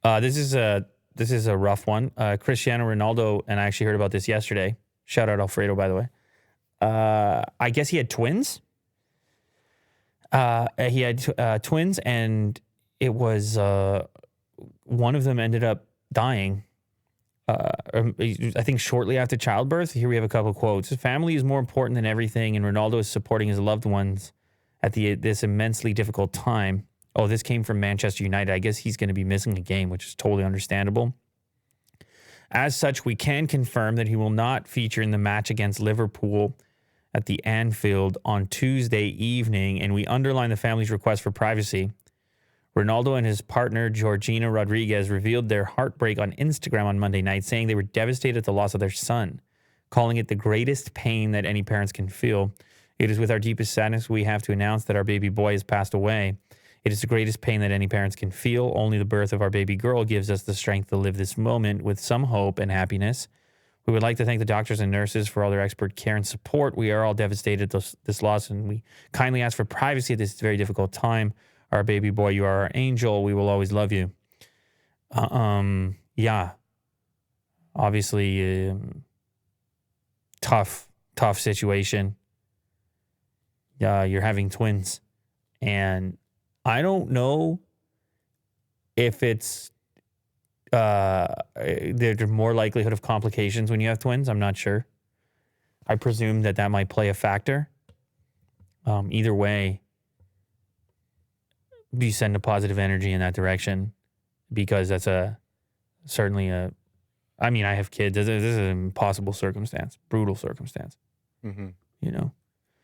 This is a rough one. Cristiano Ronaldo, and I actually heard about this yesterday. Shout out Alfredo, by the way. I guess he had twins. He had twins, and it was one of them ended up dying. I think shortly after childbirth. Here we have a couple quotes. His family is more important than everything, and Ronaldo is supporting his loved ones at this immensely difficult time. Oh, this came from Manchester United. I guess he's going to be missing a game, which is totally understandable. As such, we can confirm that he will not feature in the match against Liverpool at the Anfield on Tuesday evening, and we underline the family's request for privacy. Ronaldo and his partner, Georgina Rodriguez, revealed their heartbreak on Instagram on Monday night, saying they were devastated at the loss of their son, calling it the greatest pain that any parents can feel. It is with our deepest sadness we have to announce that our baby boy has passed away. It is the greatest pain that any parents can feel. Only the birth of our baby girl gives us the strength to live this moment with some hope and happiness. We would like to thank the doctors and nurses for all their expert care and support. We are all devastated at this loss, and we kindly ask for privacy at this very difficult time. Our baby boy, you are our angel. We will always love you. Yeah. Obviously, tough situation. You're having twins. And I don't know if it's there's more likelihood of complications when you have twins. I'm not sure. I presume that might play a factor. Either way, you send a positive energy in that direction, because that's certainly I mean, I have kids. This is an impossible circumstance, brutal circumstance. Mm-hmm. You know?